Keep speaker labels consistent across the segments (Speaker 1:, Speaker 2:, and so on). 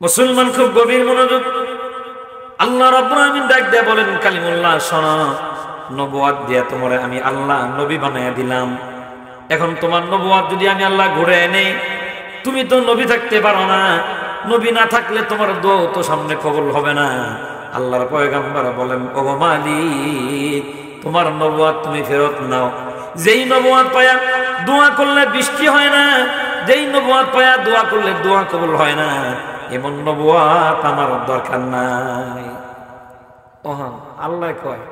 Speaker 1: মুসলমান খুব গভীর মনোযোগ। আল্লাহ রাব্বুল আমিন ডাক দিয়ে বলেন, কালিমুল্লাহ শোনো, নবুয়াত দিয়া তোমারে আমি আল্লাহ নবী বানাইয়া দিলাম। এখন তোমার নবুয়াত যদি আমি আল্লাহ ঘুরে এনে, তুমি তো নবী থাকতে পারো না। নবী না থাকলে তোমার দোয়া তো সামনে কবুল হবে না। আল্লাহর পয়গম্বর বলেন, ও মালিক, তোমার নবুয়াত তুমি ফেরত নাও। যেই নবুয়াত পায়া দোয়া করলে বৃষ্টি হয় না, যেই নবুয়াত পায়া দোয়া করলে দোয়া কবুল হয় না, এমন নবুয়াত আমার দরকার নাই। ওহা আল্লাহ কয়,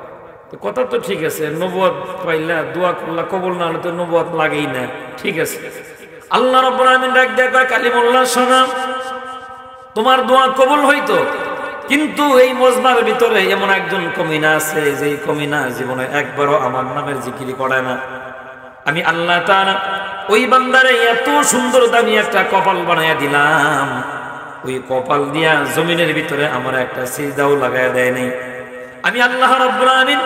Speaker 1: কথা তো ঠিক আছে, নবুয়াত পাইলা দোয়া করলা কবুল না হলে তো নবুয়াত লাগেই না, ঠিক আছে। আল্লাহ রাব্বুল আমিন ডাক দিয়ে কয়, কালিমুল্লাহ শোনো, তোমার দোয়া কবুল হইতো, কিন্তু এই মজমার ভিতরে এমন একজন কমিনা আছে, যেই কমিনা জীবনে একবারও আমার নামের জিকির করে না। আমি আল্লাহ তাআলা ওই বান্দারে এত সুন্দর দামি একটা কপাল বানাইয়া দিলাম, ওই কপাল দিয়া জমিনের ভিতরে আমার একটা সিজদাও লাগাইয়া দেয় নাই। আমি আল্লাহ রাব্বুল আমিন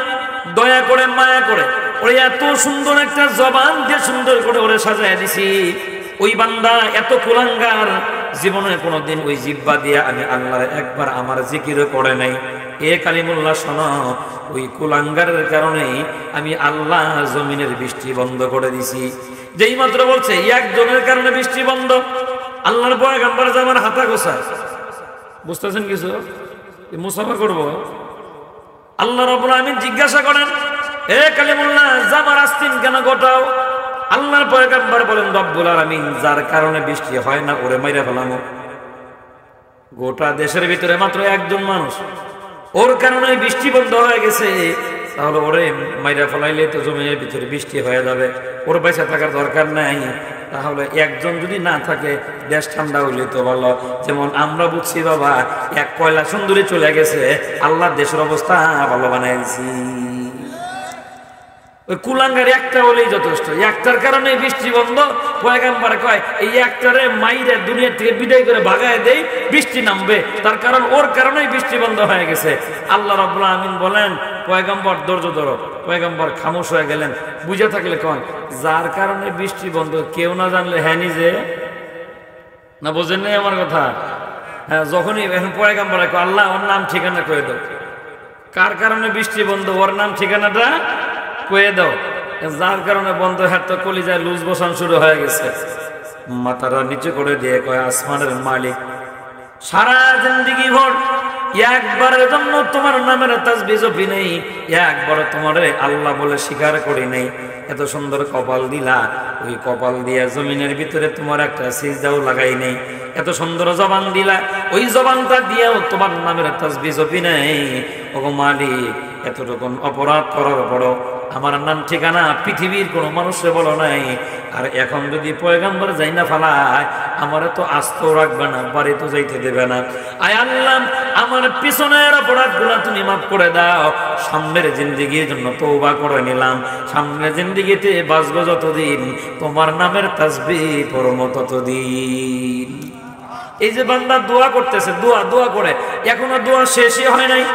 Speaker 1: দয়া করে মায়া করে ওরে এত সুন্দর একটা জবান দিয়ে সুন্দর করে ওরে সাজাইয়া দিছি। ওই বান্দা এত কুলাঙ্গার, জীবনে কোনোদিন ওই জিহ্বা দিয়া আমি আল্লাহর একবার আমার জিকির করে নাই। এ কালিমুল্লাহ শোনো, ওই কুলাঙ্গারের কারণেই আমি আল্লাহ জমিনের বৃষ্টি বন্ধ করে দিছি। যেই মাত্র বলছে একজনের কারণে বৃষ্টি বন্ধ, আল্লাহর পয়গম্বর যে আমার হাতা গোছায়, বুঝতেছেন কিছু? মুসাফা করব। আল্লাহ রাব্বুল আমিন জিজ্ঞাসা করেন, এ কালিমুল্লাহ জামার আস্তিন কেন গোটাও? আল্লাহর পয়গম্বর বলেন, রব্বুল আলামিন যার কারণে বৃষ্টি হয় না ওরে মাইরা ফেলামো। গোটা দেশের ভিতরে মাত্র একজন মানুষ, ওর কারণে বৃষ্টি বন্ধ হয়ে গেছে, তাহলে ওরে মাইরা ফেলাইলে তো জমিনের ভিতরে বৃষ্টি হয়ে যাবে, ওর বেঁচে থাকার দরকার নাই। তাহলে একজন যদি না থাকে দেশ ঠান্ডা হইলে তো ভালো। যেমন আমরা বুঝছি বাবা, এক কয়লা সুন্দরী চলে গেছে, আল্লাহ দেশের অবস্থা ভালো বানাইছি। ওই কুলাঙ্গার একটা হলেই যথেষ্ট, একটার কারণে বৃষ্টি বন্ধ। পয়গম্বর কয়, এই একটারে মাইরে দুনিয়া থেকে বিদায় করে ভাগায় দেই, বৃষ্টি নামবে, তার কারণ ওর কারণেই বৃষ্টি বন্ধ হয়ে গেছে। আল্লাহ রাব্বুল আমিন বলেন, পয়গম্বর ধৈর্য ধরো। পয়গম্বর খামোশ হয়ে গেলেন। বুঝে থাকলে কন, যার কারণে বৃষ্টি বন্ধ কেউ না জানলে হ্যাঁ নিজে না, বোঝেন নাই আমার কথা? হ্যাঁ, যখনই এখন পয়গম্বর কয়, আল্লাহ ওর নাম ঠিকানা কয়ে দাও, কার কারণে বৃষ্টি বন্ধ ওর নাম ঠিকানাটা কয়ে দাও। যার কারণে বন্ধ, হ্যাঁ তো কলিজায় লুজ বসান শুরু হয়ে গেছে। মাথাটা নিচে করে দিয়ে কয়, আসমানের মালিক, সারা জিন্দেগি ভর একবারের জন্য তোমার নামের তাসবিহ জপি নেই, একবার তোমারে আল্লাহ বলে স্বীকার করি নেই। এত সুন্দর কপাল দিলা, ওই কপাল দিয়া জমিনের ভিতরে তোমার একটা সিজদাও লাগাই নেই। এত সুন্দর জবান দিলা, ওই জবানটা দিয়েও তোমার নামের তাসবিহ জপি নেই। ওগো মালিক, এতটুকু অপরাধ করার পরও আমার নাম ঠিকানা পৃথিবীর কোনো মানুষে বলো নাই। আর এখন যদি পয়গম্বর যাই না ফালায়, আমার তো আস্তেও রাখবে না, বাড়ি তো যাইতে দেবে না। আয় আল্লাহ, আমার পিছনের অপরাধগুলো তুমি মাফ করে দাও। সামনের জিন্দেগির জন্য তওবা করে নিলাম, সামনের জিন্দেগিতে বাঁচবো যতদিন, তোমার নামের তাসবিহ পড়বো ততদিন। এই যে বান্দা দোয়া করতেছে, দোয়া করে এখনো দোয়া শেষই হয় নাই।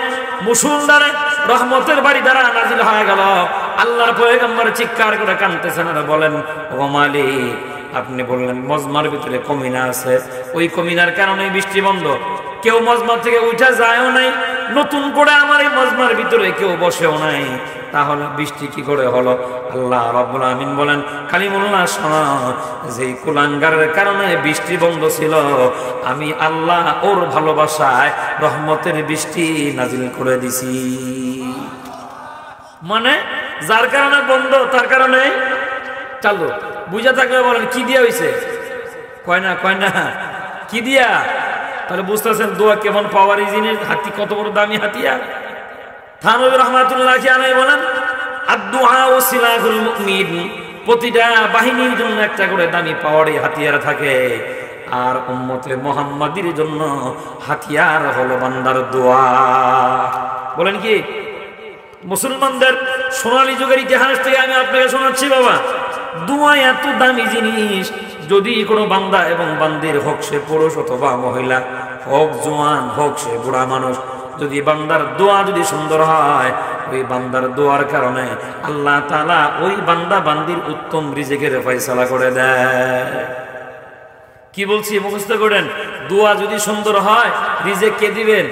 Speaker 1: মুসলধারে রহমতের বাড়ি দ্বারা নাজিল হয়ে গেল। আল্লাহর পয়গম্বর চিৎকার করে কাঁদতেছেন আর বলেন, ও মালিক, আপনি বললেন মজমার ভিতরে কমিনা আছে, ওই কমিনার কারণে বৃষ্টি বন্ধ। কেউ মজমা থেকে উঠা যায়ও নাই, নতুন করে আমার এই মজমার ভিতরে কেউ বসেও নাই, তাহলে বৃষ্টি কি করে হলো? আল্লাহ রাব্বুল আমিন বলেন, কালিমুল্লাহ শোনো, যেই কুলাঙ্গারের কারণে বৃষ্টি বন্ধ ছিল, আমি আল্লাহ ওর ভালোবাসায় রহমতের বৃষ্টি নাজিল করে দিছি। মানে যার কারণে বন্ধ তার কারণে চালু। বুঝা থাকলে বলেন, কি দিয়া হইছে? কয় না কি দিয়া? তাহলে বুঝতেছেন দোয়া কেমন পাওয়ারি জিনিস, হাতি কত বড় দামি হাতিয়ার। থানবী রাহমাতুল্লাহি আলাইহি বলেন, আদ-দুআ ওয়াসিলাহুল মুমিন, প্রতিটা বাহিনীর জন্য একটা করে দামি পাওয়ারি হাতিয়ার থাকে, আর উম্মতে মুহাম্মাদির জন্য হাতিয়ার হলো বান্দার দোয়া। বলেন কি? মুসলমানদের সোনালী যুগের ইতিহাস থেকে আমি আপনাকে শোনাচ্ছি বাবা, দোয়া এত দামি জিনিস। যদি কোনো বান্দা এবং বান্দির, হোক সে পুরুষ অথবা মহিলা, হোক জওয়ান হোক সে বুড়া মানুষ, যদি বান্দার দোয়া যদি সুন্দর হয়, ওই বান্দার দোয়ার কারণে আল্লাহ তাআলা ওই বান্দা বান্দির উত্তম রিজিকের ফয়সালা করে দেয়। কি বলছি মুখস্থ করেন? দোয়া যদি সুন্দর হয় রিজেক কে দিবেন?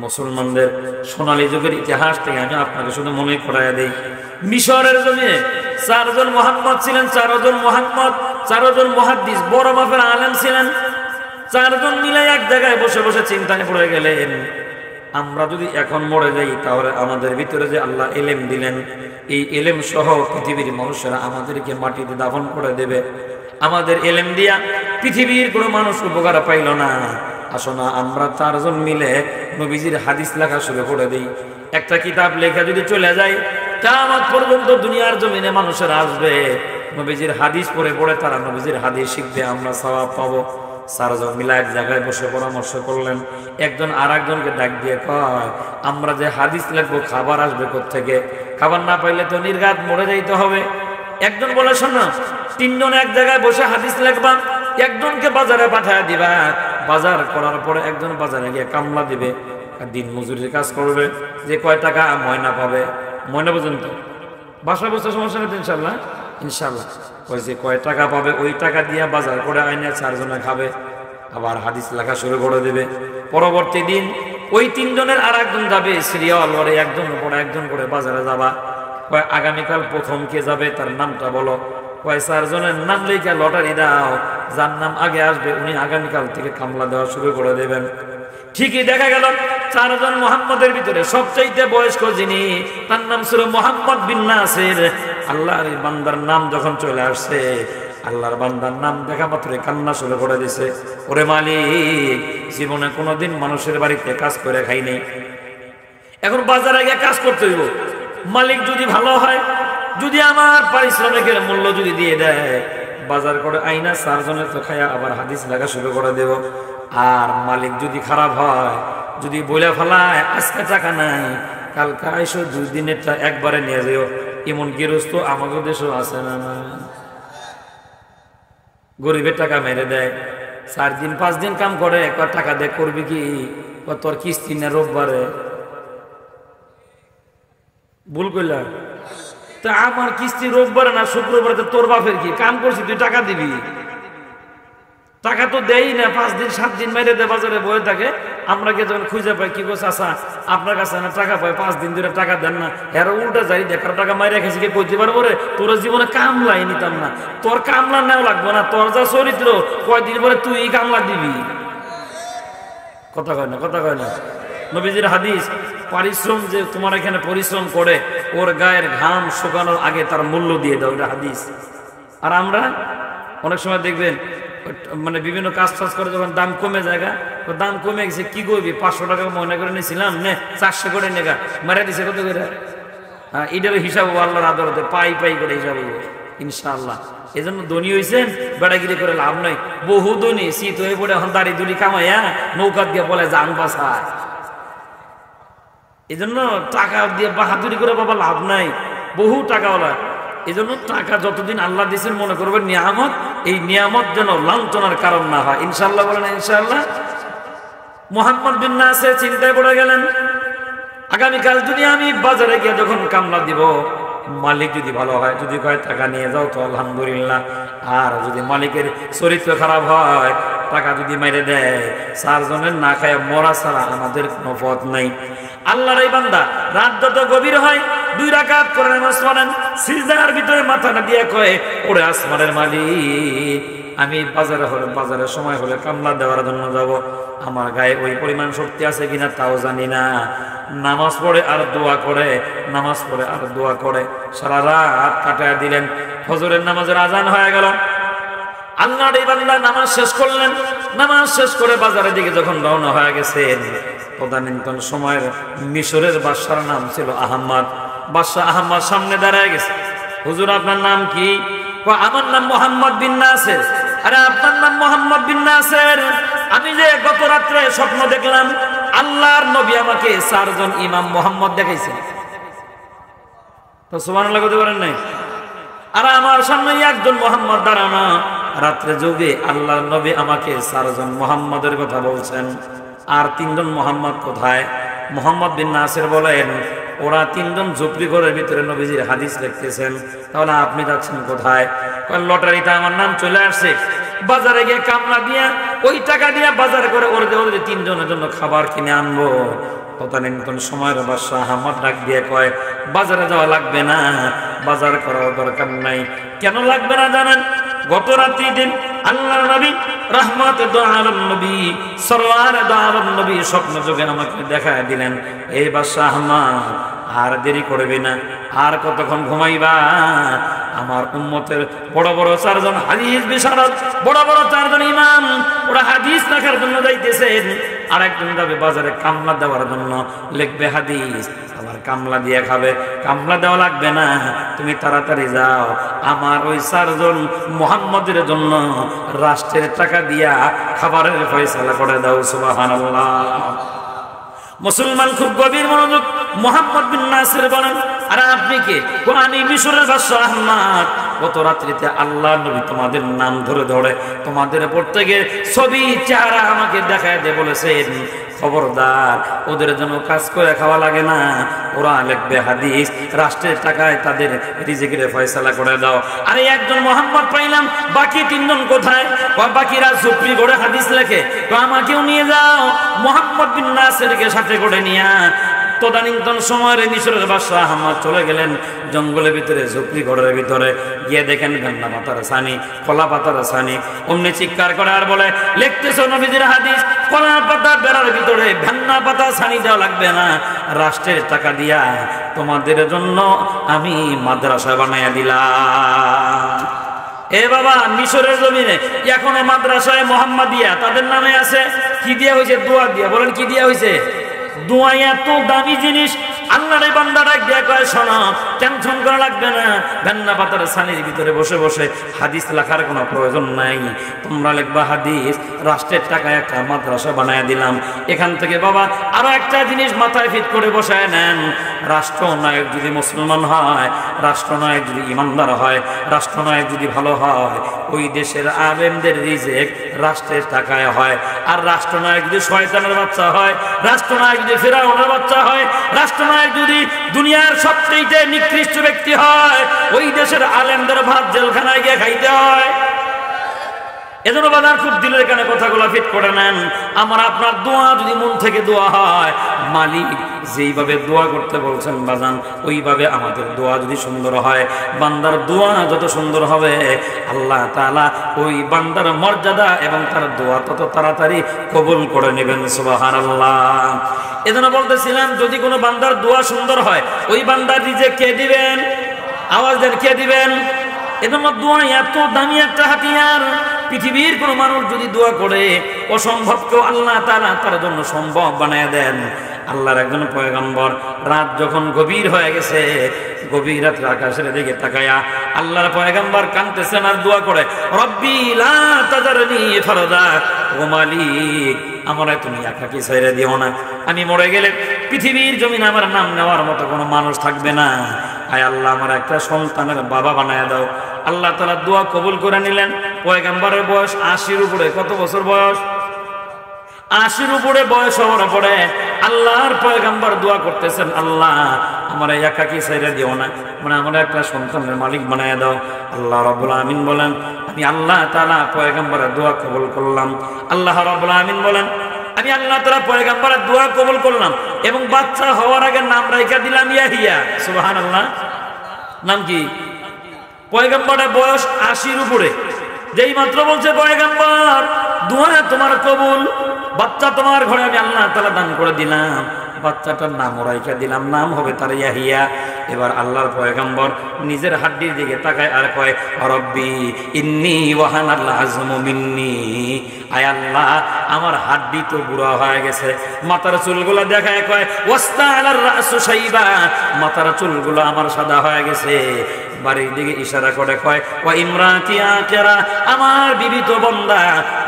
Speaker 1: মুসলমানদের সোনালী যুগের ইতিহাস থেকে আমি আপনাকে শুধু মনে করাইয়া দেই, মিশরের জমিনে 4 জন মুহাম্মদ ছিলেন, 4 জন মুহাম্মদ, 4 জন মুহাদ্দিস, বড় মাপের আলেম ছিলেন। 4 জন মিলে এক জায়গায় বসে বসে চিন্তায় পড়ে গেলেন, আমরা যদি এখন মরে যাই তাহলে আমাদের ভিতরে যে আল্লাহ এলেম দিলেন, এই এলেম সহ পৃথিবীর মানুষেরা আমাদেরকে মাটিতে দাফন করে দেবে। আমাদের এলেম দিয়া পৃথিবীর কোনো মানুষ উপকার পাইল না। আসো না আমরা 4 জন মিলে নবীজির হাদিস লেখা শুরু করে দিই। একটা কিতাব লেখা যদি চলে যায়, কিয়ামত পর্যন্ত দুনিয়ার জমিনে মানুষেরা আসবে, নবীজির হাদিস পড়ে পড়ে তারা নবীজির হাদিস শিখবে, আমরা সওয়াব পাবো। 4 জন মিলে এক জায়গায় বসে পরামর্শ করলেন। একজন আর একজনকে ডাক দিয়ে কয়, আমরা যে হাদিস লিখবো খাবার আসবে কোত্থেকে? খাবার না পাইলে তো নির্ঘাত মরে যাইতে হবে। একজন বলে, শোনো 3 জন এক জায়গায় বসে হাদিস লিখবা, একজনকে বাজারে পাঠায় দিবা, বাজার করার পরে একজন বাজারে গিয়ে কামলা দিবে, দিন মজুরির কাজ করবে, যে কয় টাকা ময়না পাবে, ময়না পর্যন্ত বাসা বসে সমস্যা নেই ইনশাল্লাহ, ইনশাল্লাহ ওই যে কয় টাকা পাবে ওই টাকা দিয়ে বাজার করে আইনে 4 জনে খাবে, আবার হাদিস লেখা শুরু করে দেবে। পরবর্তী দিন ওই 3 জনের আর একজন যাবে সিরিয়াল করে, একজনের পরে একজন করে বাজারে যাবা, কয় আগামীকাল প্রথম কে যাবে তার নামটা বলো, কয় 4 জনের নাম লিখে লটারি দাও, যার নাম আগে আসবে উনি আগামীকাল থেকে কামলা দেওয়া শুরু করে দেবেন। ঠিকই দেখা গেল 4 জন মুহাম্মদের ভিতরে সবচাইতে বয়স্ক যিনি, তার নাম ছিল মুহাম্মদ বিন নাসির। আল্লাহর বান্দার নাম যখন চলে আসছে, আল্লাহর বান্দার নাম দেখা মাত্রই কান্না শুরু করে দিছে, ওরে মালিক, জীবনে কোনোদিন মানুষের বাড়িতে কাজ করে খাই নাই, এখন বাজারে গিয়ে কাজ করতে হইব। মালিক যদি ভালো হয়, যদি আমার পারিশ্রমিকের মূল্য যদি দিয়ে দেয়, বাজার করে আইনা 4 জনের তো খায়া আবার হাদিস লেখা শুরু করে দেব। আর মালিক যদি খারাপ হয়, যদি বলে ফেলায় আজকে টাকা নাই, কালকে আইসো 2 দিনেরটা একবারে নিয়ে যাও, এমন গৃহস্থ আমাদের দেশেও আছে না? গরিবের টাকা মেরে দেয়, 4 দিন 5 দিন কাম করে, একবার টাকা দেয়, করবি কি? তোর কিস্তি না রোববারে, ভুল করলা, তা আমার কিস্তি রোববারে না শুক্রবারে, তোর বাপের কি কাম করছি, তুই টাকা দিবি? টাকা তো দেই না, 5 দিন 7 দিন মেরে দেয়, বাজারে বয়ে থাকে। আমরা কে যখন খুঁজে পাই, কি করছে আসা আপনার কাছে না টাকা পাই, 5 দিন ধরে টাকা দেন না, এর উল্টা যাই দেখার টাকা মাইরে রেখেছি, কে কইতে পারবো রে? তোর জীবনে কামলাই নিতাম না, তোর কামলা নেওয়া লাগবো না, তোর যা চরিত্র, কয়দিন পরে তুই কামলা দিবি। কথা কয় না, কথা কয় না। নবীজির হাদিস, পরিশ্রম যে তোমার এখানে পরিশ্রম করে, ওর গায়ের ঘাম শুকানোর আগে তার মূল্য দিয়ে দাও, এটা হাদিস। আর আমরা অনেক সময় দেখবেন মানে বিভিন্ন কাজ টাজ করে যখন দাম কমে যায়, দাম কমে গেছে, কি করবি, 500 টাকা মনে করে নিয়েছিলাম, নে 400 করে নেগা, মারা দিছে কত করে? হ্যাঁ, এটারও হিসাব আল্লাহর আদালতে পাই পাই করে হিসাব ইনশাআল্লাহ। এই জন্য ধনী হয়েছেন, বেড়াগিরি করে লাভ নাই। বহু ধনী শীত হয়ে পড়ে এখন দাড়ি দুলি কামাইয়া নৌকা দিয়ে বলে জান বাসায়। এই জন্য টাকা দিয়ে বাহাদুরি করে বাবা লাভ নাই, বহু টাকাওয়ালা। এই জন্য টাকা যতদিন আল্লাহ দিয়েছেন মনে করবেন নিয়ামত, এই নিয়ামত যেন লাঞ্ছনার কারণ না হয়। ইনশাআল্লাহ বলেন ইনশাআল্লাহ। মুহাম্মদ বিন নাসির চিন্তায় পড়ে গেলেন, আগামীকাল যদি আমি বাজারে গিয়ে যখন কামলা দিব, মালিক যদি ভালো হয়, যদি কয় টাকা নিয়ে যাও তো আলহামদুলিল্লাহ, আর যদি মালিকের চরিত্র খারাপ হয়, টাকা যদি মেরে দেয়, 4 জনের না খায় মরা ছাড়া আমাদের কোনো পথ নাই। আল্লাহর এই বান্দা রাত যত গভীর হয় 2 রাকাত করে নামাজ পড়েন, সিজদার ভিতরে মাথাটা দিয়ে কয়, ওরে আসমানের মালিক, আমি বাজারের সময় হলে কামলা দেওয়ার জন্য যাব, আমার গায়ে ওই পরিমাণ শক্তি আছে কিনা তাও জানি না। নামাজ পড়ে আর দোয়া করে, নামাজ পড়ে আর দোয়া করে, সারা রাত কাটায় দিলেন। ফজরের নামাজের আজান হয়ে গেল, আল্লাহর এই বান্দা নামাজ শেষ করলেন। নামাজ শেষ করে বাজারের দিকে যখন রওনা হয়ে গেছেন, তদানীন্তন সময়ের মিশরের বাদশার নাম ছিল আহমদ। বাদশাহ আহমদ সামনে দাঁড়ায় গেছে, হুজুর আপনার নাম কি? আমার নাম মুহাম্মদ বিন নাসির। আরে আপনার নাম মুহাম্মদ বিন নাসির, আমি যে গত রাত্রে স্বপ্ন দেখলাম, আল্লাহর নবী আমাকে 4 জন ইমাম মুহাম্মদ দেখাইছেন। তো সুবহানাল্লাহ বলতে পারেন নাই? আর আমার সামনে একজন মুহাম্মদ দাঁড়ানো, রাত্রে যোগে আল্লাহর নবী আমাকে 4 জন মুহাম্মদের কথা বলছেন। আর 3 জন মুহাম্মদ কোথায়? মুহাম্মদ বিন নাসির বলেন, ওরা 3 জন ঝুপড়ি ঘরের ভিতরে নবীজির হাদিস লিখতেছেন। তাহলে আপনি যাচ্ছেন কোথায়? লটারিতে আমার নাম চলে আসছে, বাজারে গিয়ে কামলা দিয়া ওই টাকা দিয়া বাজার করে ওদের তিনজনের জন্য খাবার কিনে আনবো। তদানীন্তন সময়ের বাদশাহ আহমদ ডাক দিয়ে কয়, বাজারে যাওয়া লাগবে না, বাজার করার দরকার নাই। কেন লাগবে না জানেন? গত রাত্রি দিন আল্লাহর নবী রাহমাতে দু আলম নবী সরওয়ারে দু আলম নবী স্বপ্ন যোগে আমাকে দেখায় দিলেন, এই বাদশাহ আহমদ আর দেরি করবে না, আর কতক্ষণ ঘুমাইবা? আমার উম্মতের বড় বড় চারজন হাদিস বিশারদ, বড় বড় চারজন ইমাম, ওরা হাদিস লেখার জন্য যাইতেছেন, আর একজন যাবে বাজারে কামলা দেওয়ার জন্য, লিখবে হাদিস, আবার কামলা দিয়ে খাবে। কামলা দেওয়া লাগবে না, তুমি তাড়াতাড়ি যাও, আমার ওই চারজন মুহাম্মদের জন্য রাষ্ট্রের টাকা দিয়া খাবারের ফয়সালা করে দাও। সুবহানাল্লাহ। মুসলমান খুব গভীর মনোযোগ। মুহাম্মদ বিন নাসির বলেন, আরে আপনি কে? আমি মিশরের বাদশাহ আহমদ। গত রাত্রিতে আল্লাহ নবী তোমাদের নাম ধরে ধরে তোমাদের প্রত্যেকে ছবি চেহারা আমাকে দেখায় দিয়ে বলেছেন, খবরদার ওদের জন্য কাজ করে খাওয়া লাগে না, ওরা লিখবে হাদিস, রাষ্ট্রের টাকায় তাদের রিজিকের ফয়সালা করে দাও। আরে একজন মুহাম্মদ পাইলাম, বাকি তিনজন কোথায়? বাকিরা সুপ্রি করে হাদিস লেখে, তো আমাকেও নিয়ে যাও। মুহাম্মদ বিন নাসিরকে সাথে করে নিয়ে তদানীন্তন সময়ের মিশরের বাদশাহ আহমদ চলে গেলেন জঙ্গলের ভিতরে, ঝুপড়ি ঘরের ভিতরে গিয়ে দেখেন গান্না পাতার ছানি, কলা পাতার ছানি। অমনি চিৎকার করে আর বলে, লিখতেছো নবীজির হাদিস, কলা পাতা বেড়ার ভিতরে ভেন্না পাতা ছানি দেওয়া লাগবে না, রাষ্ট্রের টাকা দিয়া তোমাদের জন্য আমি মাদ্রাসা বানাইয়া দিলাম। এ বাবা, মিশরের জমিনে এখনো মাদ্রাসায় মোহাম্মদিয়া তাদের নামে আছে। কি দিয়া হয়েছে? দোয়া দিয়া। বলেন কি দিয়া হয়েছে? দোয়া এত দামি জিনিস। আল্লাহর এই বান্দা ডাক দিয়া কয়, শোনো, টেনশন করা লাগবে না, ভেন্না পাতার ছানির ভিতরে বসে বসে হাদিস লেখার কোনো প্রয়োজন নাই, তোমরা লিখবা হাদিস, রাষ্ট্রের টাকায় একটা মাদ্রাসা বানায় দিলাম। এখান থেকে বাবা আরো একটা জিনিস মাথায় ফিট করে বসায় নেন, রাষ্ট্রনায়ক যদি মুসলমান হয়, রাষ্ট্রনায়ক যদি ইমানদার হয়, রাষ্ট্রনায়ক যদি ভালো হয়, ওই দেশের আলেমদের রিজিক রাষ্ট্রের টাকায় হয়। আর রাষ্ট্রনায়ক যদি শয়তানের বাচ্চা হয়, রাষ্ট্রনায়ক যদি ফিরআউনের বাচ্চা হয়, রাষ্ট্রনায়ক যদি দুনিয়ার সবচেয়ে নিকৃষ্ট ব্যক্তি হয়, ওই দেশের আলেমদের ভাত জেলখানায় গিয়ে খাইতে হয়। এজন্য বাজার খুব দিলের কানে কথাগুলো ফিট করে নেন। আমার আপনার দোয়া যদি মন থেকে দোয়া হয়, মালিক যেইভাবে দোয়া করতে বলছেন বাজান, ওইভাবে আমাদের দোয়া যদি সুন্দর হয়, বান্দার দোয়া যত সুন্দর হবে, আল্লাহ তাআলা ওই বান্দার মর্যাদা এবং তার দোয়া তত তাড়াতাড়ি কবুল করে নেবেন। সুবহানাল্লাহ। এজন্য বলতেছিলাম, যদি কোনো বান্দার দোয়া সুন্দর হয়, ওই বান্দার রিজিক কে দিবেন? আওয়াজ দেন, কে দিবেন? এজন্য দোয়া এত দামি একটা হাতিয়ার। পৃথিবীর কোনো মানুষ যদি দোয়া করে, অসম্ভবকে আল্লাহ তাআলা তার জন্য সম্ভব বানায় দেন। আল্লাহর একজন পয়গম্বর রাত যখন গভীর হয়ে গেছে, গভীর রাতে আকাশের দিকে তাকায়া আল্লাহর পয়গম্বর কাঁদতেছেন আর দোয়া করে, রব্বি লা তাজারনি ফারদা, ও মালিক আমারে তুমি একাকী ছেড়ে দিও না, আমি মরে গেলে পৃথিবীর জমিনে আমার নাম নেওয়ার মতো কোনো মানুষ থাকবে না, আয় আল্লাহ আমার একটা সন্তানের বাবা বানায় দাও। আল্লাহ তাআলা দোয়া কবুল করে নিলেন। পয়গম্বরের বয়স 80-র উপরে। কত বছর বয়স? 80-র উপরে বয়স হওয়ার পরে আল্লাহর পয়গম্বর দোয়া করতেছেন, আল্লাহ আমার একাকী ছেড়ে দিও না, মানে আমার একটা সন্তানের মালিক বানায় দাও। আল্লাহ রাব্বুল আমিন বলেন, আমি আল্লাহ তাআলা পয়গম্বরের দোয়া কবুল করলাম। আল্লাহ রাব্বুল আমিন বলেন, আমি আল্লাহ তাআলা পয়গম্বরের দোয়া কবুল করলাম এবং বাচ্চা হওয়ার আগে নাম রাইখা দিলাম ইয়াহিয়া। সুবহানাল্লাহ। নাম কি? পয়গম্বরের বয়স 80-র উপরে। যেই মাত্র বলছে পয়গম্বর দোয়া তোমার কবুল, বাচ্চা তোমার ঘরে আমি আল্লাহ তাআলা দান করে দিলাম, বাচ্চাটার নাম রাইখা দিলাম, নাম হবে তার ইয়াহিয়া। এবার আল্লাহর পয়গম্বর নিজের হাড্ডির দিকে তাকায় আর কয়, রব্বি ইন্নী ওয়াহানাল আযমু মিন্নি, আয় আল্লাহ আমার হাড্ডি তো বুড়া হয়ে গেছে। মাথার চুলগুলো দেখায় কয়, ওয়াস্তাআলার রাসু শাইবা, মাথার চুলগুলো আমার সাদা হয়ে গেছে। বাড়ির দিকে ইশারা করে কয়, ওয়া ইমরাতি আকিরা, আমার বিবি তো বন্দা,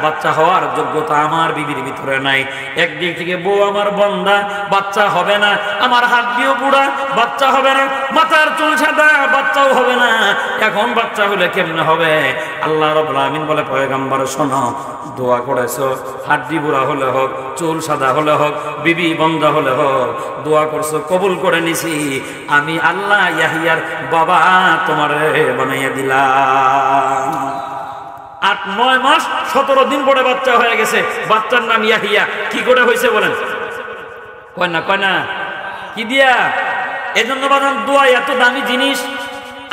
Speaker 1: বাচ্চা হওয়ার যোগ্যতা আমার বিবির ভিতরে নাই। একদিক থেকে বউ আমার বন্দা, বাচ্চা হবে না, আমার হাড্ডিও বুড়া, বাচ্চা হবে না, মাথার চুল সাদা, বাচ্চাও হবে না, এখন বাচ্চা হলে কেমনে হবে? আল্লাহ রাব্বুল আমিন বলে, পয়গম্বর শোনো, দোয়া করেছো, হাড্ডি বুড়া হলে হোক, চুল সাদা হলে হোক, বিবি বন্দা হলে হোক, দোয়া করছো, কবুল করে নিছি, আমি আল্লাহ ইয়াহিয়ার বাবা তোমারে বানাইয়া দিলাম। 8-9 মাস 17 দিন পরে বাচ্চা হয়ে গেছে, বাচ্চার নাম ইয়াহিয়া। কি করে হয়েছে বলেন? কয় না কি দিয়া? এজন্য বাদান দোয়া এত দামি জিনিস।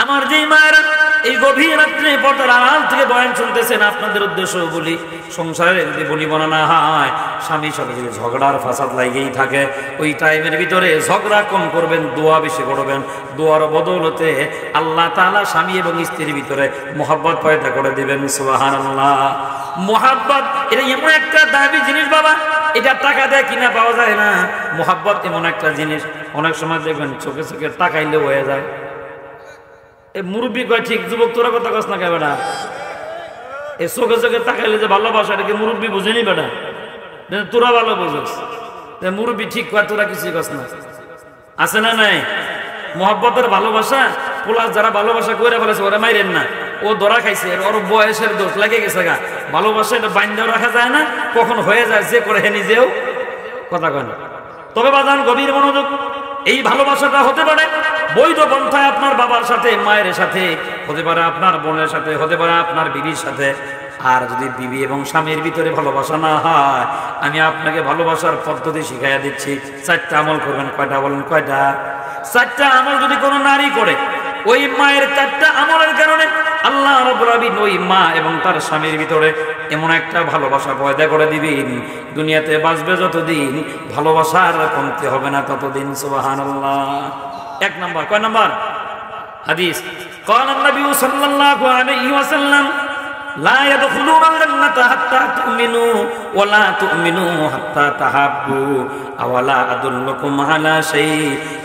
Speaker 1: আমার যেই মায়েরা এই গভীর রাত্রে পর্দার আড়াল থেকে বয়ান শুনতেছেন, আপনাদের উদ্দেশ্য বলি, সংসারে যদি বলি বানানো হয়, স্বামীর সাথে যদি ঝগড়ার ফাসাদ লাগেই থাকে, ওই টাইমের ভিতরে ঝগড়া কম করবেন, দোয়া বেশি করবেন। দোয়ার বদৌলতে আল্লাহ তাআলা স্বামী এবং স্ত্রীর ভিতরে মোহাব্বত পয়দা করে দিবেন। সুবহানাল্লাহ। মোহাব্বত এটা এমন একটা দামি জিনিস বাবা, এটা টাকা দেয় কিনা পাওয়া যায় না। মোহাব্বত এমন একটা জিনিস, অনেক সময় দেখবেন চোখে চোখে তাকাইলে হয়ে যায়। এই মুরব্বী কয় ঠিক, যুবক তোরা কথা কস না কেবে না, এই চোখে চোখে তাকাইলে যে ভালোবাসা, এটাকে মুরব্বী বুঝেনি বেটা, তোরা ভালো বুঝস। মুরব্বী ঠিক কয়, তোরা কিছুই কস না। আছে না নাই? মোহাব্বতের ভালোবাসা পোলা যারা ভালোবাসা করে ফেলেছে ওরা মাইরেন না, ও ধরা খাইছে, ওর বয়সের দোষ লাগে গেছে গা। ভালোবাসা এটা বাইন্দেও রাখা যায় না, কখন হয়ে যায় যে করে হে নিজেও কথা কয় না। তবে বাজান গভীর মনোযোগ, এই ভালোবাসাটা হতে পারে বৈধ পন্থায়, আপনার বাবার সাথে, মায়ের সাথে, হতে পারে আপনার বোনের সাথে, হতে পারে আপনার বিবির সাথে। আর যদি বিবি এবং স্বামীর ভিতরে ভালোবাসা না হয়, আমি আপনাকে ভালোবাসার পদ্ধতি শিখাইয়া দিচ্ছি। 4টা আমল করবেন। কয়টা বলেন? কয়টা? 4টা আমল যদি কোনো নারী করে, ওই মায়ের 4টা আমলের কারণে আল্লাহ রাব্বুল আলামিন ওই মা এবং তার স্বামীর ভিতরে এমন একটা ভালোবাসা পয়দা করে দিবেন, দুনিয়াতে বাঁচবে যতদিন ভালোবাসার কমতি হবে না ততদিন। সুবহানাল্লাহ। 1 নাম্বার। কয় নাম্বার? হাদিস ক্বালা নবী সাল্লাল্লাহু আলাইহি ওয়াসাল্লাম লা ইয়াদখুলুনাল জান্নাতা হাত্তা তুমিনু ওয়া লা তুমিনু হাত্তা তাহাব্বু আওয়ালা আদুল্লুকুম আলা শাই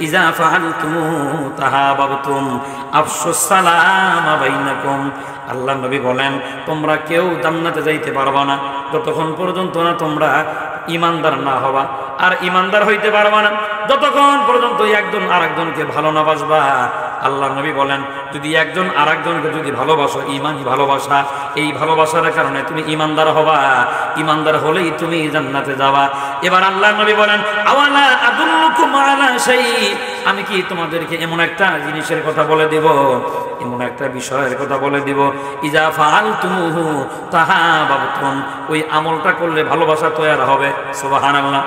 Speaker 1: ইযা ফাআলতুমু তাহাবাবতুম আফশুস সালাম বাইনাকুম। আল্লাহ নবী বলেন, তোমরা কেউ জান্নাতে যাইতে পারবা না যতক্ষণ পর্যন্ত না তোমরা ইমানদার না হবা, আর ইমানদার হইতে পারবা না যতক্ষণ পর্যন্ত একজন আরেকজনকে ভালো না বাসবা। আল্লাহ নবী বলেন, যদি একজন আরেকজনকে যদি ভালোবাসো, ইমানই ভালোবাসা, এই ভালোবাসার কারণে তুমি ইমানদার হবা, ইমানদার হলেই তুমি জান্নাতে যাবা। এবার আল্লাহ নবী বলেন, আওয়ালা আদুল্লুকুম আলা শাই, আমি কি তোমাদেরকে এমন একটা জিনিসের কথা বলে দিব, এমন একটা বিষয়ের কথা বলে দিব, ইজা ফাআলতুমুহু তাহাবাবতুম, ওই আমলটা করলে ভালোবাসা তৈরি হবে। সুবহানাল্লাহ।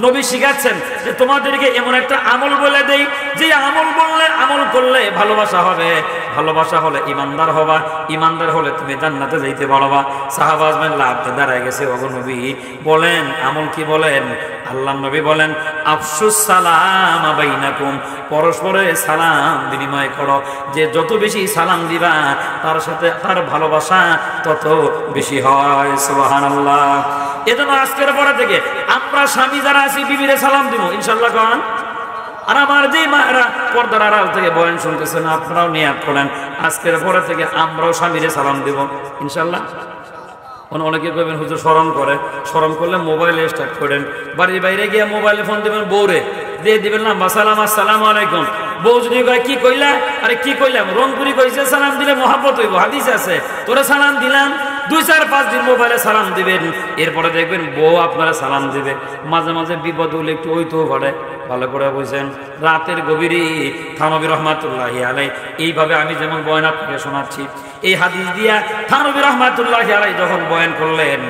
Speaker 1: নবী শিখাচ্ছেন যে তোমাদেরকে এমন একটা আমল বলে দেই, যে আমল করলে ভালোবাসা হবে, ভালোবাসা হলে ইমানদার হবা, ইমানদার হলে তুমি জান্নাতে যাইতে পারবা। সাহাবা আজমান লাভতে দাঁড়ায় গেছে, ওগো নবী বলেন আমল কি? বলেন। আল্লাহ নবী বলেন, আফশুস সালাম বাইনাকুম, পরস্পরে সালাম বিনিময় করো। যে যত বেশি সালাম দিবা তার সাথে তার ভালোবাসা তত বেশি হয়। সুবহানাল্লাহ। এজন্য আজকের পরে থেকে আমরা স্বামী যারা আছি বিবিরে সালাম দিব ইনশাআল্লাহ। কারণ আর আমার যে মায়েরা পর্দার আড়াল থেকে বয়ান শুনতেছেন, আপনারাও নিয়াত করেন আজকের পরে থেকে আমরাও স্বামীরে সালাম দিব ইনশাআল্লাহ। অনেকে কইবেন হুজুর শরম করে, শরম করলে মোবাইলে স্টার্ট করেন, বাড়ির বাইরে গিয়ে মোবাইলে ফোন দিবেন, বউরে দিয়ে দিবেন না সালাম আসসালামু আলাইকুম। বউ যদি কয় কি কইলা, আরে কি কইলাম, রংপুরি কইছে, সালাম দিলে মহাব্বত হইব, হাদিস আছে। তোরে সালাম দিলাম, 2-4-5 দিন মোবাইলে সালাম দিবেন, এরপরে দেখবেন বউ আপনারা সালাম দিবে। মাঝে মাঝে বিপদ হলে একটু হইতেও পারে, ভালো করে বুঝছেন। রাতের গভীরে থানবী রহমাতুল্লাহি আলাইহি এইভাবে আমি যেমন বয়ান আপনাকে শোনাচ্ছি, এই হাদিস দিয়া থানবী রহমাতুল্লাহি আলাইহি যখন বয়ান করলেন,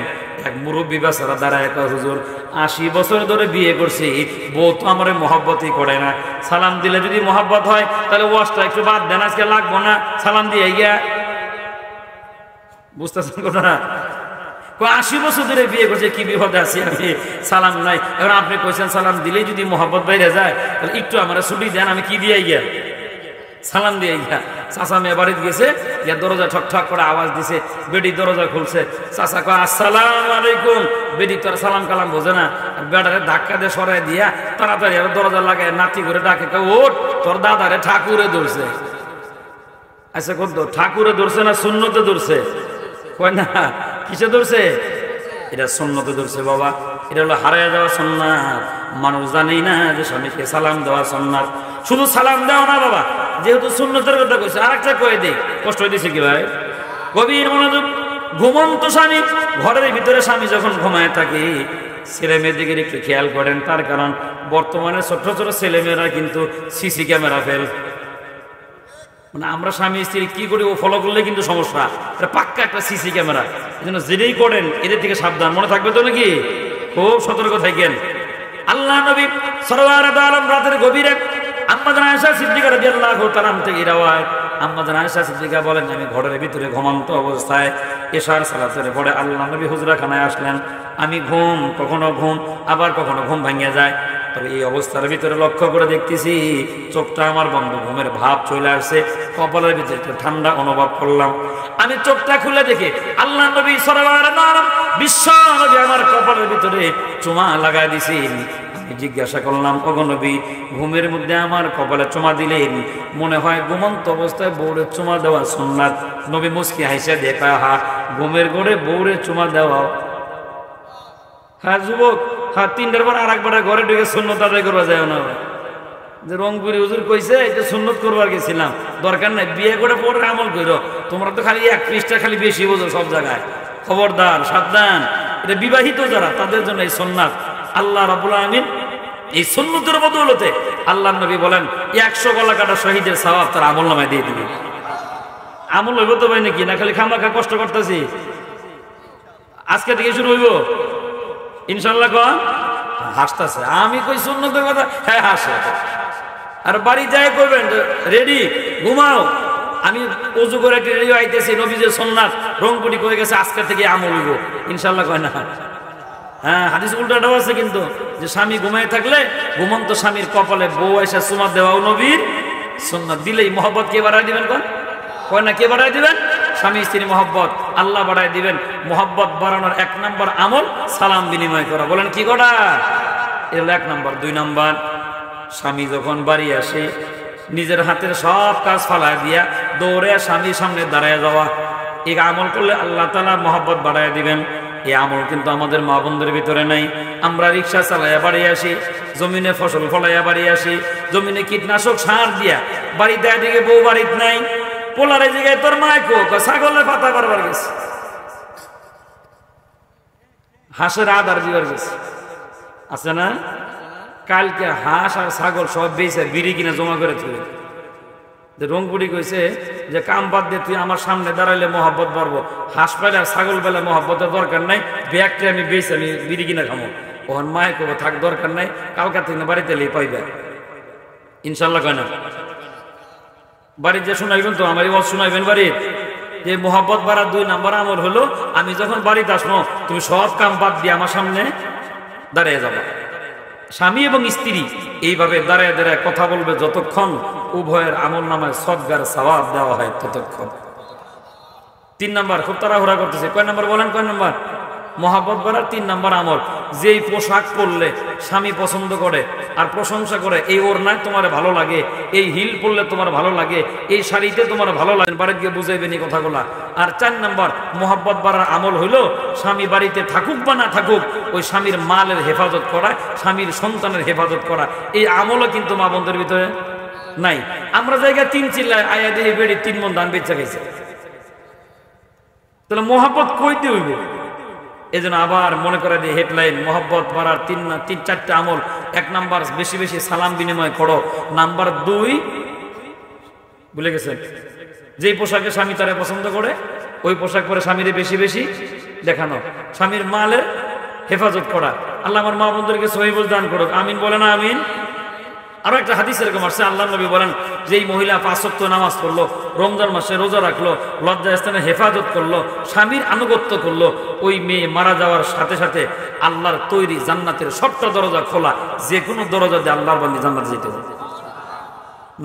Speaker 1: এক মুরব্বী বেচারা দাঁড়ায় কয়, হুজুর 80 বছর ধরে বিয়ে করছি, বউ তো আমার মহব্বতই করে না, সালাম দিলে যদি মহব্বত হয় তাহলে ওয়াজটা একটু বাদ দেন, আজকে লাগবো না, সালাম দিয়ে গিয়া। বুঝতেছেন কথা? 80 বছর ধরে বিয়ে করছে, কি বিপদে আছি আমি, সালাম নাই। এখন আপনি কইছেন সালাম দিলেই যদি মহব্বত বাইরে যায়, তাহলে একটু আমরা ছুটি দেন, আমি কি দিয়ে গিয়া সালাম দিয়ে গিয়া। চাচা মেয়ে বাড়িতে গেছে, গিয়া দরজা ঠক ঠক করে আওয়াজ দিছে, বেটি দরজা খুলছে, চাচা কয় আসসালামু আলাইকুম। বেটি তোর সালাম কালাম বোঝে না, বেটারে ধাক্কা দিয়ে সরাই দিয়া তাড়াতাড়ি দরজা লাগায় নাতি করে ডাকে, ওঠ, তোর দাদারে ঠাকুরে ধরছে। আচ্ছা কত ঠাকুরে ধরছে না সুন্নতে ধরছে? কয় না, কিসে ধরছে? এটা সুন্নতে ধরছে বাবা, এটা হলো হারায় যাওয়া সুন্নাত। মানুষ জানেই না যে স্বামীকে সালাম দেওয়া সুন্নাত। শুধু সালাম দেওয়া না বাবা, যেহেতু সুন্নতের কথা কইছে, আরেকটা কয়ে দেই, কষ্ট হয়ে দিছে কি ভাই? গভীর মনোযোগ। ঘুমন্ত স্বামী, ঘরের ভিতরে স্বামী যখন ঘুমায় থাকে, ছেলে মেয়েদিকে একটু খেয়াল করেন, তার কারণ বর্তমানে ছোট ছোট ছেলে মেয়েরা কিন্তু সিসি ক্যামেরা ফেল। মানে আমরা স্বামী স্ত্রী কি করি ও ফলো করলে কিন্তু সমস্যা, এটা পাক্কা একটা সিসি ক্যামেরা। এই জন্য যেটাই করেন এদের থেকে সাবধান, মনে থাকবে তো নাকি? খুব সতর্ক থাকেন। আল্লাহ নবী সাল্লাল্লাহু আলাইহি ওয়াসাল্লাম রাতের গভীরে আম্মা জান আয়েশা সিদ্দিকা রাদিয়াল্লাহু তাআলা থেকে রাওয়ায়াত, আম্মা জান আয়েশা সিদ্দিকা বলেন আমি ঘরের ভিতরে ঘুমন্ত অবস্থায় এশার সালাতের পরে আল্লাহ নবী হুজরাখানায় আসলেন। আমি কখনো ঘুম আবার কখনো ঘুম ভাঙিয়া যায়। তবে এই অবস্থার ভিতরে লক্ষ্য করে দেখতেছি চোখটা আমার বন্ধ, ঘুমের ভাব চলে আসছে, কপালের ভিতরে ঠান্ডা অনুভব করলাম। আমি চোখটা খুলে দেখি আল্লাহ নবী সাল্লাল্লাহু আলাইহি ওয়াসাল্লাম বিশ্ব নবী আমার কপালের ভিতরে চুমা লাগাই দিছেন। আমি জিজ্ঞাসা করলাম ওগো নবী, ঘুমের মধ্যে আমার কপালে চুমা দিলেন, মনে হয় ঘুমন্ত অবস্থায় বউরে চুমা দেওয়া সুন্নাত। নবী মুস্কি হাসিয়া দেখা, হা ঘুমের ঘরে বউরে চুমা দেওয়া, হ্যাঁ যুবক, হ্যাঁ 3টার পর আর একবার ঘরে ঢুকে সুন্নত আদায় করবা যায় না, যে রংপুরি হুজুর কইছে এটা সুন্নত করবার গেছিলাম, দরকার নাই, বিয়ে করে পরে আমল করো। তোমরা তো খালি 1 পৃষ্ঠা খালি বেশি বোঝো সব জায়গায়, খবরদার সাবধান। এটা বিবাহিত যারা তাদের জন্য এই সুন্নাত। আল্লাহ রাব্বুল আলামিন এই সুন্নতের বদৌলতে আল্লাহ নবী বলেন 100 গলা কাটা শহীদের সওয়াব তার আমল নামায় দিয়ে দিবে। আমল হইব তো ভাই নাকি, না খালি খামাখা কষ্ট করতেছি? আজকে থেকে শুরু হইব ইনশাল্লাহ। কন হাসতেছে, আমি কই সুন্নতের কথা, হ্যাঁ হাসে। আর বাড়ি যাই করবেন রেডি ঘুমাও, আমি ওযু করে রেডি আইতেছি, নবীজের সুন্নাত রংপুরি কয়ে গেছে আজকে থেকে আমল হইব ইনশাল্লাহ, কয় না? হ্যাঁ হাদিস উল্টাটাও আছে কিন্তু, যে স্বামী ঘুমাই থাকলে ঘুমন্ত স্বামীর কপালে বউ এসে চুমা দেওয়াও নবীর সুন্নাত। দিলেই মহব্বত কে বাড়াই দিবেন? কন কয় না, কে বাড়াই দিবেন? স্বামী স্ত্রী মহব্বত আল্লাহ বাড়াই দিবেন। মহব্বত বাড়ানোর 1 নম্বর আমল সালাম বিনিময় করা। বলেন কি করা? এর 1 নম্বর। 2 নম্বর, স্বামী যখন বাড়ি আসে নিজের হাতের সব কাজ ফালাই দিয়া দৌড়ে স্বামীর সামনে দাঁড়ায় যাওয়া। এই আমল করলে আল্লাহ তাআলা মহব্বত বাড়ায় দিবেন। এই আমল কিন্তু আমাদের মা বোনদের ভিতরে নাই। আমরা রিক্সা চালাইয়া বাড়ি আসি, জমিনে ফসল ফলাইয়া বাড়ি আসি, জমিনে কীটনাশক সার দিয়া বাড়িতে দিকে বউ বাড়িতে নাই, পোলারে জায়গায় তোর মায় ছাগলের পাতা করবার গেছে, হাঁসের আদার দিবার গেছে, আছে না? কালকে হাঁস আর ছাগল সব বেঁচে বিড়ি কিনা জমা করে তুলে রংপুরি কইছে যে কাম বাদ দিয়ে তুই আমার সামনে দাঁড়াইলে মহব্বত বাড়বো, হাঁস পেলে আর ছাগল পেলে মহব্বতের দরকার নাই, ব্যাগটা আমি বেঁচে আমি বিড়ি কিনা খামো। ওখান মায় করবো থাক দরকার নাই, কালকা থেকে বাড়িতে এলেই পাইবে ইনশাল্লাহ, কয় না? বাড়ির যে শোনাইবেন তো আমার ওয়াজ শোনাইবেন বাড়ির, যে মহব্বত বাড়ার 2 নম্বর আমল হলো আমি যখন বাড়িতে আসবো তুমি সব কাম বাদ দিয়ে আমার সামনে দাঁড়িয়ে যাবো। স্বামী এবং স্ত্রী এইভাবে দাঁড়ায় দাঁড়ায় কথা বলবে যতক্ষণ উভয়ের আমল নামায় সদগার সওয়াব দেওয়া হয় ততক্ষণ। 3 নম্বর, খুব তাড়াহুড়া করতেছে, কয় নম্বর বলেন? কয় নম্বর? মহব্বত বাড়ার 3 নম্বর আমল, যেই পোশাক পরলে স্বামী পছন্দ করে আর প্রশংসা করে, এই ওড়নায় তোমার ভালো লাগে, এই হিল পরলে তোমার ভালো লাগে, এই শাড়িতে তোমার ভালো লাগে, বাড়িতে গিয়ে বুঝাইবেন এই কথাগুলা। আর 4 নম্বর মহব্বত বাড়ার আমল হইলো স্বামী বাড়িতে থাকুক বা না থাকুক ওই স্বামীর মালের হেফাজত করা, স্বামীর সন্তানের হেফাজত করা। এই আমলও কিন্তু মা বোনদের ভিতরে নাই। আমরা জায়গায় 3 চিল্লায় আয়া দিয়ে বেড়ি 3 মন ধান বেচা খাইছে, তাহলে মহব্বত কইতে হইব। এই জন্য আবার মনে করে দিয়ে হেডলাইন, মহব্বত বাড়ার 3-4টা আমল। 1 নাম্বার বেশি বেশি সালাম বিনিময় করো। নাম্বার 2 ভুলে গেছেন, যেই পোশাকে স্বামী তারা পছন্দ করে ওই পোশাক পরে স্বামীরে বেশি বেশি দেখানো, স্বামীর মালের হেফাজত করা। আল্লাহ আমার মা বোনদেরকে সহিহ দান করুক, আমিন বলে না আমিন। আরো একটা হাদিস এরকম আসছে, আল্লাহ নবী বলেন যেই মহিলা 5 ওয়াক্ত নামাজ পড়লো, রমজান মাসে রোজা রাখলো, লজ্জাস্থানে হেফাজত করলো, স্বামীর আনুগত্য করলো, ওই মেয়ে মারা যাওয়ার সাথে সাথে আল্লাহর তৈরি জান্নাতের সবটা দরজা খোলা, যে কোনো দরজা দিয়ে আল্লাহর বান্দি জান্নাতে যেতে হবে।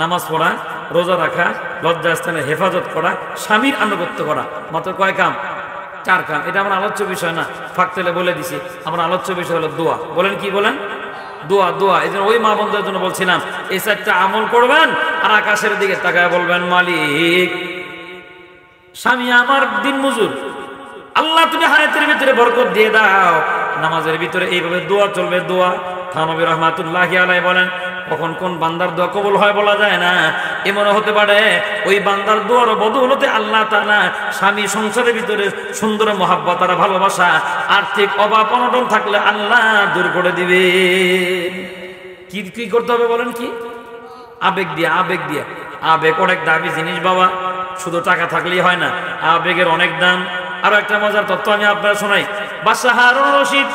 Speaker 1: নামাজ পড়া, রোজা রাখা, লজ্জাস্থানে হেফাজত করা, স্বামীর আনুগত্য করা, মাত্র কয় কাম? 4 কাম। এটা আমার আলোচ্য বিষয় না, ফাঁকতেলে বলে দিছি। আমার আলোচ্য বিষয় হলো দোয়া। বলেন কি বলেন? দোয়া। দোয়া এই জন্য ওই মা বোনদের জন্য বলছিলাম এই 4টা আমল করবেন আর আকাশের দিকে তাকায় বলবেন মালিক স্বামী আমার দিন মজুর, আল্লাহ তুমি হায়াতের ভিতরে বরকত দিয়ে দাও। নামাজের ভিতরে এইভাবে দোয়া চলবে। দোয়া থানবী রহমাতুল্লাহি আলাইহি বলেন কখন কোন বান্দার দোয়া কবুল হয় বলা যায় না। এমন হতে পারে ওই বান্দার দোয়ার বদৌলতে আল্লাহ তাআলা স্বামী সংসারের ভিতরে সুন্দর মহব্বত আর ভালোবাসা, আর্থিক অভাব অনটন থাকলে আল্লাহ দূর করে দিবে। কি কি করতে হবে বলেন? কি আবেগ দিয়ে আবেগ অনেক দামি জিনিস বাবা, শুধু টাকা থাকলেই হয় না, আবেগের অনেক দাম। আরো একটা মজার তথ্য আমি আপনারা শোনাই। বাদশাহ হারুন রশিদ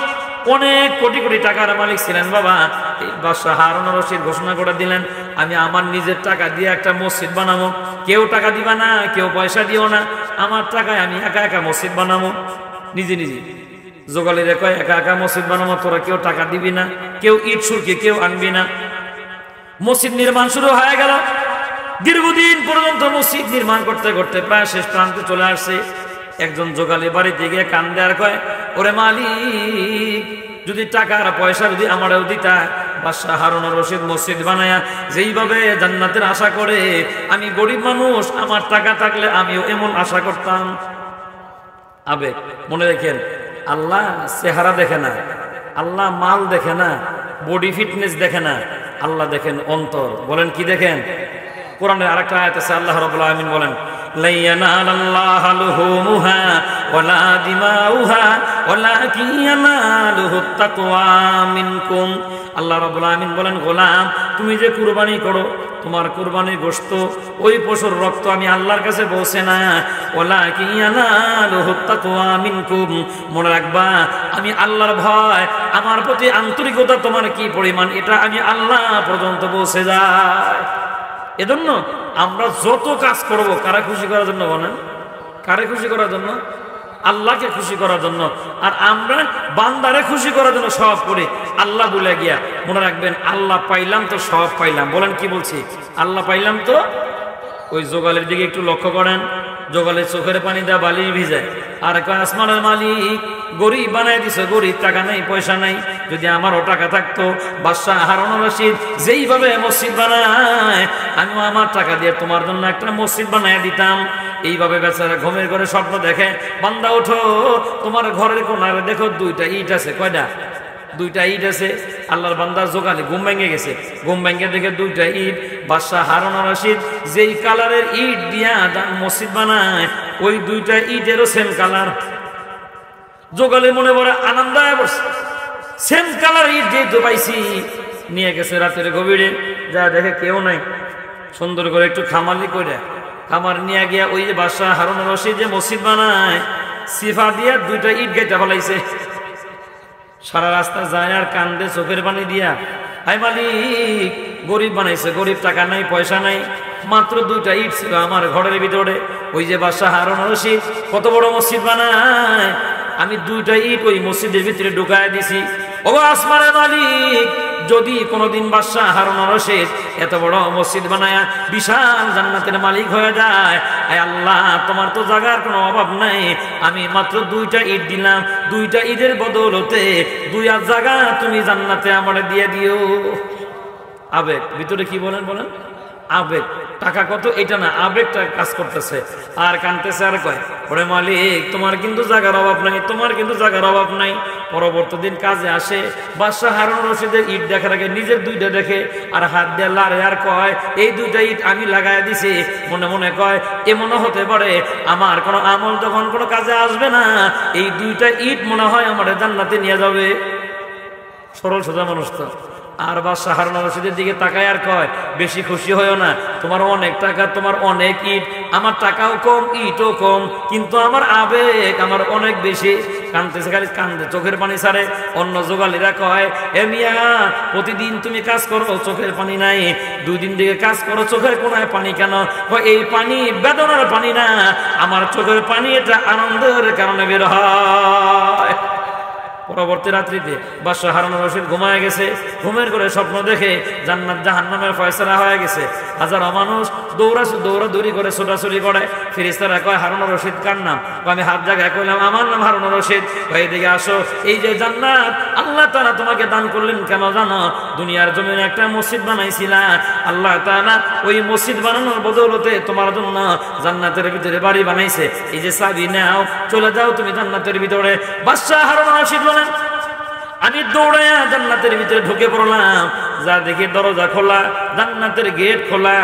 Speaker 1: অনেক কোটি কোটি টাকার মালিক ছিলেন বাবা। এই বাদশাহ হারুন রশিদ ঘোষণা করে দিলেন, আমি আমার নিজের টাকা দিয়ে একটা মসজিদ বানাবো, কেউ টাকা দিবা না, কেউ পয়সা দিও না, আমার টাকায় আমি একা একা মসজিদ বানাবো। নিজে জোগালিরে কয়, একা একা মসজিদ বানাবো, তোরা কেউ টাকা দিবি না, কেউ ইট সুরকি কেউ আনবি না। মসজিদ নির্মাণ শুরু হয়ে গেল। দীর্ঘদিন পর্যন্ত মসজিদ নির্মাণ করতে করতে প্রায় শেষ প্রান্তে চলে আসছে। একজন জোগালি বাড়িতে গিয়ে কান্দে আর কয়, ওরে মালিক, যদি টাকা আর পয়সা যদি আমারও দিতা, বাদশাহ হারুন রশিদ মসজিদ বানায়া যেইভাবে জান্নাতের আশা করে, আমি গরিব মানুষ, আমার টাকা থাকলে আমিও এমন আশা করতাম। আবেগ। মনে রাখেন, আল্লাহ চেহারা দেখে না, আল্লাহ মাল দেখে না, বডি ফিটনেস দেখে না, আল্লাহ দেখেন অন্তর। বলেন কি দেখেন? কোরআনের আরেকটা আয়াত আছে, আল্লাহ রাব্বুল আলামিন বলেন, লা ইয়ানালাল্লাহু লুহুমুহা ওয়ালা দিমাউহা ওয়ালাকিন ইয়ানালুহুত তাকওয়া মিনকুম। আল্লাহ রাব্বুল আলামিন বলেন, গোলাম, তুমি যে কুরবানি করো, তোমার কুরবানির গোশত, ওই পশুর রক্ত আমি আল্লাহর কাছে পৌঁছে না। ওয়ালাকিন ইয়ানালুহুত তাকওয়া মিনকুম। মনে রাখবা, আমি আল্লাহর ভয়, আমার প্রতি আন্তরিকতা তোমার কি পরিমাণ, এটা আমি আল্লাহ পর্যন্ত পৌঁছে যায়। এজন্য আমরা যত কাজ করব, কারা খুশি করার জন্য বলেন? কারে খুশি করার জন্য? আল্লাহকে খুশি করার জন্য। আর আমরা বান্দারে খুশি করার জন্য সব করি, আল্লাহ বলে গিয়া। মনে রাখবেন, আল্লাহ পাইলাম তো সব পাইলাম। বলেন কি বলছি? আল্লাহ পাইলাম তো। ওই জোগালের দিকে একটু লক্ষ্য করেন, জোগালের চোখের পানি দেওয়া বালি ভিজায়, আর কয়, আসমানের মালিক, গরিব বানাই দিছে, গরিব, টাকা নাই পয়সা নাই, যদি আমারও টাকা থাকতো, বাদশাহ হারুন রশিদ যেইভাবে মসজিদ বানায়, আমিও আমার টাকা দিয়ে তোমার জন্য একটা মসজিদ বানায় দিতাম। এইভাবে বেচারা ঘুমের ঘরে স্বপ্ন দেখে, বান্দা ওঠো, তোমার ঘরের কোনারে দেখো দুইটা ইট আছে। কয়টা? দুইটা ইট আছে। আল্লাহর বান্দা জোগালি ঘুম ভেঙে গেছে, ঘুম ভেঙে দেখে দুইটা ইট। বাদশাহ হারুন রশিদ যেই কালারের ইট দিয়া মসজিদ বানায়, ওই দুইটা ইটেরও সেম কালার। জোগালি মনে বড় আনন্দ হয়ে পড়ছে, সেম কালার ইট যেহেতু পাইছি। নিয়ে গেছে রাতের গভীরে, যা দেখে কেউ নাই, সুন্দর করে একটু খামালি করে খামার নিয়ে গিয়া ওই যে বাদশাহ হারুন রশিদ যে মসজিদ বানায়, সিফা দিয়া দুইটা ইট গাইতে ফেলাইছে। সারা রাস্তা যায় আর কান্দে চোখের পানি দিয়া, হায় মালিক, গরিব বানাইছে, গরিব, টাকা নাই পয়সা নাই, মাত্র দুইটা ইট ছিল আমার ঘরের ভিতরে। ওই যে বাদশাহ হারুন রশিদ কত বড় মসজিদ বানায়, আমি দুইটা ইট ওই মসজিদের ভিতরে ঢুকায় দিছি। ও আসমানের মালিক, যদি কোনোদিন বাদশাহ হারুন রশিদ এত বড় মসজিদ বানায়া বিশাল জান্নাতের মালিক হয়ে যায়, আয় আল্লাহ, তোমার তো জায়গার কোনো অভাব নাই, আমি মাত্র দুইটা ইট দিলাম, দুইটা ইটের বদৌলতে 2 জায়গা তুমি জান্নাতে আমারে দিয়ে দিও। আবেগ। ভিতরে কি বলেন? আবেগ। টাকা কত এটা না, আবেগটা কাজ করতেছে। আর কানতেছে আর কয়, ওরে মালিক, তোমার কিন্তু জায়গার অভাব নাই, তোমার কিন্তু জায়গার অভাব নাই। পরবর্তী দিন কাজে আসে, বাদশাহ হারুন রশিদের ইট দেখার আগে নিজের দুইটা দেখে আর হাত দিয়ে লারে আর কয়, এই দুইটা ইট আমি লাগাই দিছি। মনে মনে কয়, এমনও হতে পারে আমার কোনো আমল যখন কোনো কাজে আসবে না, এই দুইটা ইট মনে হয় আমার জান্নাতে নিয়ে যাবে। সরল সোজা মানুষ তো। আর বাদশাহ হারুন রশিদের দিকে তাকায় আর কয়, বেশি খুশি হয়েও না, তোমার অনেক টাকা, তোমার অনেক ইট, আমার টাকাও কম, ইটও কম, কিন্তু আমার আবেগ আমার অনেক বেশি। কানতেছে, খালি কান্দে, চোখের পানি ছাড়ে। অন্য জোগালিরা কয়, এ মিয়া, প্রতিদিন তুমি কাজ করো, চোখের পানি নাই, 2 দিন থেকে কাজ করো, চোখের কোনায় পানি কেন? এই পানি বেদনার পানি না, আমার চোখের পানি এটা আনন্দের কারণে বের হয়। পরবর্তী রাত্রিতে বাদশাহ হারুন রশিদ ঘুমায় গেছে, ঘুমের করে স্বপ্ন দেখে জান্নাত জাহান্নামের ফয়সালা হয়ে গেছে। হাজারো মানুষ দৌড়াদৌড়ি করে ছোটাছুটি করে। ফেরেশতারা কয়, হারুন রশিদ কার নাম? আমি হাত জায়গায় কইলাম, আমার নাম হারুন রশিদ। এদিকে আসো, এই যে জান্নাত আল্লাহ তাআলা তোমাকে দান করলেন কেন জানো? দুনিয়ার জমিনে একটা মসজিদ বানাইছিলা, আল্লাহ তাআলা ওই মসজিদ বানানোর বদৌলতে তোমার জন্য জান্নাতের ভিতরে বাড়ি বানাইছে। এই যে চাবি নাও, চলে যাও তুমি জান্নাতের ভিতরে। বাদশাহ হারুন রশিদ বলেন, আমি দৌড়াইয়া জান্নাতের ভিতরে ঢুকে পড়লাম। যা দেখি দরজা খোলা, জান্নাতের গেট খোলা,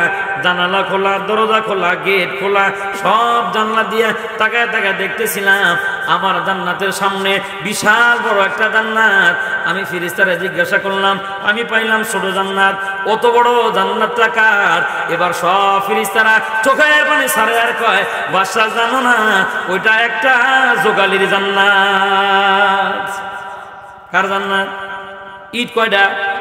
Speaker 1: জানালা খোলা, দরজা খোলা, গেট খোলা, সব জানলা দিয়ে তাকায় তাকায় দেখতেছিলাম। আমার জান্নাতের সামনে বিশাল বড় একটা জান্নাত। আমি ফেরেশতারে জিজ্ঞাসা করলাম, আমি পাইলাম ছোট জান্নাত, অত বড় জান্নাতটা কার? এবার সব ফেরেশতারা চোখের পানি ছাড়ে আর কয়, বাদশা জানো না, ওইটা একটা যোগালির জান্নাত। কার জান্নাত? ইট কয়টা?